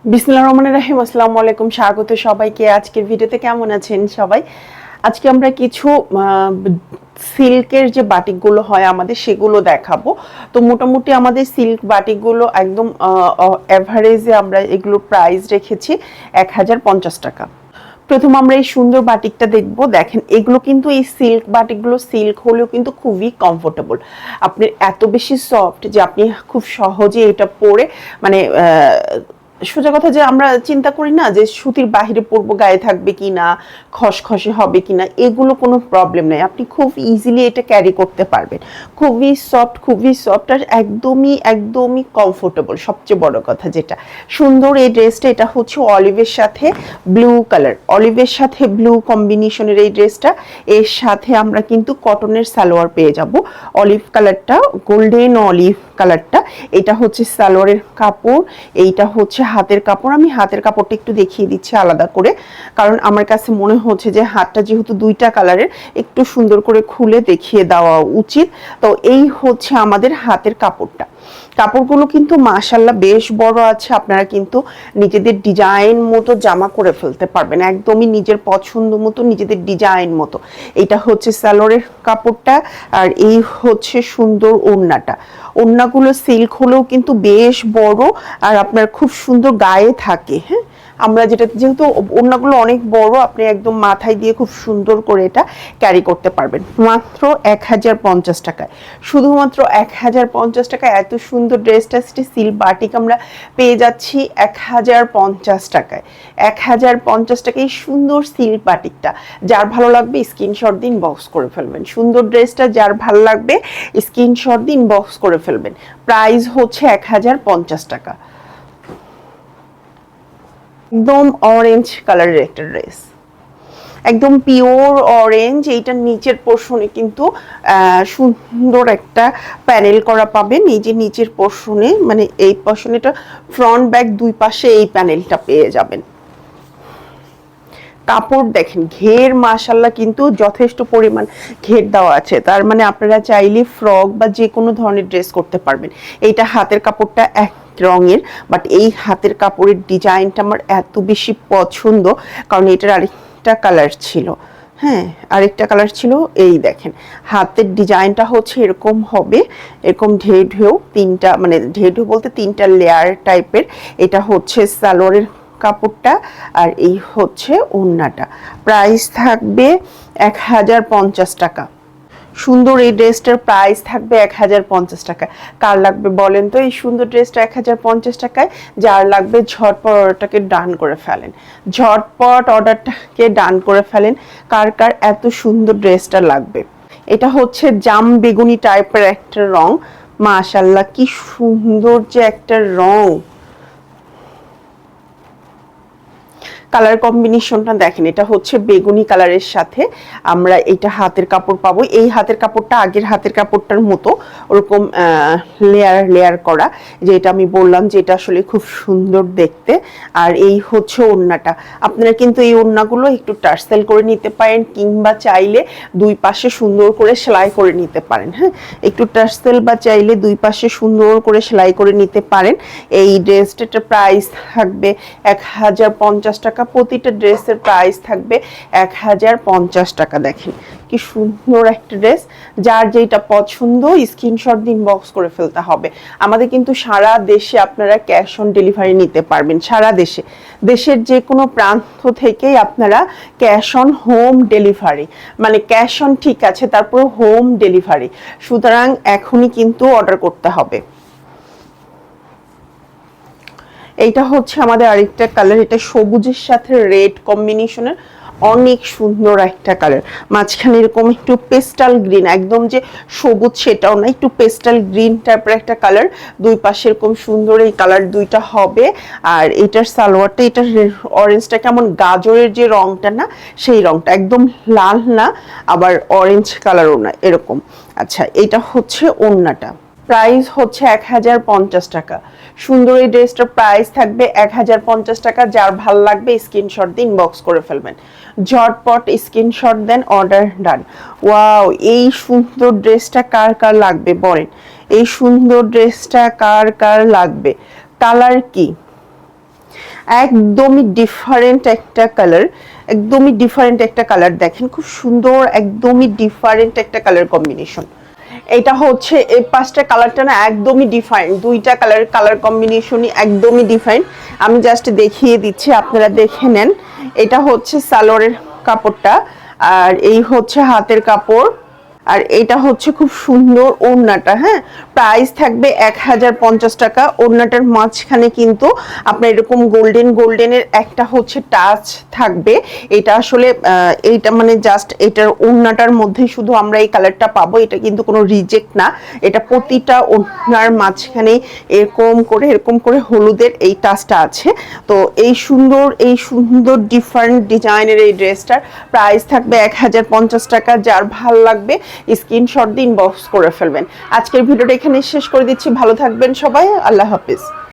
বিসমিল্লাহির রহমানির রহিম। আসসালামু আলাইকুম, স্বাগত সবাইকে আজকের ভিডিওতে। কেমন আছেন সবাই? আজকে আমরা কিছু সিল্কের যে বাটিকগুলো হয় আমাদের সেগুলো দেখাবো। তো মোটামুটি আমাদের সিল্ক বাটিকগুলো একদম এভারেজে আমরা এগুলোর প্রাইস রেখেছি 1050 টাকা। প্রথম আমরা এই সুন্দর বাটিকটা দেখবো। দেখেন, এগুলো কিন্তু এই সিল্ক বাটিকগুলো সিল্ক হলেও কিন্তু খুবই কমফোর্টেবল। আপনি এত বেশি সফট যে আপনি খুব সহজে এটা পরে মানে সোজা কথা যে আমরা চিন্তা করি না যে সুতির বাহিরে পরবো, গায়ে থাকবে কি না, খসখসে হবে কি না, এগুলো কোনো প্রবলেম নেই। আপনি খুব ইজিলি এটা ক্যারি করতে পারবেন। খুবই সফট আর একদমই একদমই কমফোর্টেবল। সবচেয়ে বড় কথা যেটা সুন্দর এই ড্রেসটা, এটা হচ্ছে অলিভের সাথে ব্লু কালার, অলিভের সাথে ব্লু কম্বিনেশনের এই ড্রেসটা। এর সাথে আমরা কিন্তু কটনের সালোয়ার পেয়ে যাব। অলিভ কালারটা, গোল্ডেন অলিভ কালারটা, এটা হচ্ছে সালোয়ারের কাপড়, এইটা হচ্ছে হাতের কাপড়। আমি হাতের কাপড়টা একটু দেখিয়ে দিচ্ছি আলাদা করে, কারণ আমার কাছে মনে হচ্ছে যে হাতটা যেহেতু দুইটা কালারের, একটু সুন্দর করে খুলে দেখিয়ে দেওয়া উচিত। তো এই হচ্ছে আমাদের হাতের কাপড়টা। কাপড়গুলো কিন্তু মাশাআল্লাহ বেশ বড় আছে। আপনারা কিন্তু নিজেদের ডিজাইন মতো জামা করে ফেলতে পারবেন, একদমই নিজের পছন্দ মতো, নিজেদের ডিজাইন মতো। এটা হচ্ছে সালোয়ারের কাপড়টা, আর এই হচ্ছে সুন্দর ওড়নাটা। ওড়নাগুলো সিল্ক হলেও কিন্তু বেশ বড়, আর আপনার খুব সুন্দর গায়ে থাকে। হ্যাঁ, আমরা যেটা যেহেতু ওড়নাগুলো অনেক বড়, আপনি একদম মাথায় দিয়ে খুব সুন্দর করে এটা ক্যারি করতে পারবেন মাত্র 1050 টাকায়। শুধুমাত্র 1050 টাকায় এত সুন্দর ড্রেসটা সিল্ক বাটিক আমরা পেয়ে যাচ্ছি 1050 টাকায়। 1050 টাকায় সুন্দর সিল্ক বাটিকটা যার ভালো লাগবে স্ক্রিনশট দিন, বক্স করে ফেলবেন। সুন্দর ড্রেসটা যার ভালো লাগবে স্ক্রিনশট দিন, বক্স করে ফেলবেন। প্রাইস হচ্ছে 1050 টাকা। একদম অরেঞ্জ কালারের একটা ড্রেস, একদম পিওর অরেঞ্জ। এইটার নিচের পোর্শনে কিন্তু সুন্দর একটা প্যানেল করা পাবেন। এই যে নিচের পোর্শনে, মানে এই পোর্শনে, এটা ফ্রন্ট ব্যাক দুই পাশে এই প্যানেলটা পেয়ে যাবেন। কাপড় দেখেন, ঘের মাশাল্লাহ কিন্তু যথেষ্ট পরিমাণ ঘের দেওয়া আছে। তার মানে আপনারা চাইলে ফ্রক বা যে কোনো ধরনের ড্রেস করতে পারবেন। এইটা হাতের কাপড়টা এক রঙের, বাট এই হাতের কাপড়ের ডিজাইনটা আমার এত বেশি পছন্দ, কারণ এটার আরেকটা কালার ছিল। হ্যাঁ, আরেকটা কালার ছিল। এই দেখেন, হাতের ডিজাইনটা হচ্ছে এরকম হবে, এরকম ঢেউ ঢেউ তিনটা, মানে ঢেউ ঢেউ বলতে তিনটা লেয়ার টাইপের। এটা হচ্ছে সালোয়ারের কাপড়টা, আর এই হচ্ছে ওড়নাটা। প্রাইস থাকবে 1050 টাকা। সুন্দর এই ড্রেসটার প্রাইস থাকবে 1050 টাকা। কার লাগবে বলেন তো এই সুন্দর ড্রেসটা 1050 টাকায়? যার লাগবে ঝটপট অর্ডারটাকে ডান করে ফেলেন, ঝটপট অর্ডারটাকে ডান করে ফেলেন। কার কার এত সুন্দর ড্রেসটা লাগবে? এটা হচ্ছে জাম বেগুনি টাইপের একটা রং। মাশাআল্লাহ কি সুন্দর যে একটা রং, কালার কম্বিনেশনটা দেখেন। এটা হচ্ছে বেগুনি কালারের সাথে আমরা এটা হাতের কাপড় পাবো। এই হাতের কাপড়টা আগের হাতের কাপড়টার মতো ওরকম লেয়ার লেয়ার করা, যেটা আমি বললাম যে এটা আসলে খুব সুন্দর দেখতে। আর এই হচ্ছে ওড়নাটা। আপনারা কিন্তু এই ওড়নাগুলো একটু টার্সেল করে নিতে পারেন, কিংবা চাইলে দুই পাশে সুন্দর করে সেলাই করে নিতে পারেন। হ্যাঁ, একটু টার্সেল বা চাইলে দুই পাশে সুন্দর করে সেলাই করে নিতে পারেন। এই ড্রেসটার প্রাইস থাকবে 1050 টাকা। প্রতিটা ড্রেসের প্রাইস থাকবে 1050 টাকা। দেখেন কি সুন্দর একটা ড্রেস। যার যেটা পছন্দ স্ক্রিনশট দিন, বক্স করে ফেলতে হবে। আমাদের কিন্তু সারা দেশে আপনারা ক্যাশ অন ডেলিভারি নিতে পারবেন। সারা দেশে, দেশের যে কোনো প্রান্ত থেকেই আপনারা ক্যাশ অন হোম ডেলিভারি, মানে ক্যাশ অন ঠিক আছে, তারপর হোম ডেলিভারি। সুতরাং এখনই কিন্তু অর্ডার করতে হবে। এইটা হচ্ছে আমাদের আরেকটা কালার, এটা সবুজের সাথে রেড কম্বিনেশনের অনেক সুন্দর একটা কালার। মাঝখানে এরকম একটু পেস্টাল গ্রিন, একদম যে সবুজ সেটাও না, একটু পেস্টাল গ্রিন টাইপের একটা কালার। দুই পাশে এরকম সুন্দর এই কালার দুইটা হবে। আর এটার সালোয়ারটা, এটার অরেঞ্জটা কেমন গাজরের যে রংটা না, সেই রংটা, একদম লাল না আবার অরেঞ্জ কালারও না, এরকম। আচ্ছা, এটা হচ্ছে ওড়নাটা। প্রাইস হচ্ছে 1050 টাকা। সুন্দর এই ড্রেসটার প্রাইস থাকবে 1050 টাকা। যার ভাল লাগবে স্ক্রিনশট দিন, বক্স করে ফেলবেন। ঝটপট স্ক্রিনশট দেন, অর্ডার ডান। ওয়াও, এই সুন্দর ড্রেসটা কার কার লাগবে বলেন? এই সুন্দর ড্রেসটা কার কার লাগবে? কালার কি? একদমই ডিফারেন্ট একটা কালার, একদমই ডিফারেন্ট একটা কালার। দেখেন খুব সুন্দর, একদমই ডিফারেন্ট একটা কালার কম্বিনেশন। এটা হচ্ছে এই পাঁচটা কালারটা না একদমই ডিফারেন্ট, দুইটা কালার কম্বিনেশনই একদমই ডিফারেন্ট। আমি জাস্ট দেখিয়ে দিচ্ছি, আপনারা দেখে নেন। এটা হচ্ছে সালোয়ারের কাপড়টা, আর এই হচ্ছে হাতের কাপড়, আর এটা হচ্ছে খুব সুন্দর ওড়নাটা। হ্যাঁ, প্রাইস থাকবে 1050 টাকা। ওড়নাটার মাঝখানে কিন্তু আপনার এরকম গোল্ডেনের একটা হচ্ছে টাচ থাকবে। এটা আসলে এইটা মানে জাস্ট এটার ওড়নাটার মধ্যে শুধু আমরা এই কালারটা পাবো, এটা কিন্তু কোনো রিজেক্ট না। এটা প্রতিটা ওড়নার মাঝখানে এরকম করে হলুদের এই টাচটা আছে। তো এই সুন্দর ডিফারেন্ট ডিজাইনের এই ড্রেসটার প্রাইস থাকবে 1050 টাকা। যার ভাল লাগবে স্ক্রিনশট দিয়ে ইনবক্স করে ফেলবেন। আজকের ভিডিওটা এখানে শেষ করে দিচ্ছি। ভালো থাকবেন সবাই, আল্লাহ হাফিজ।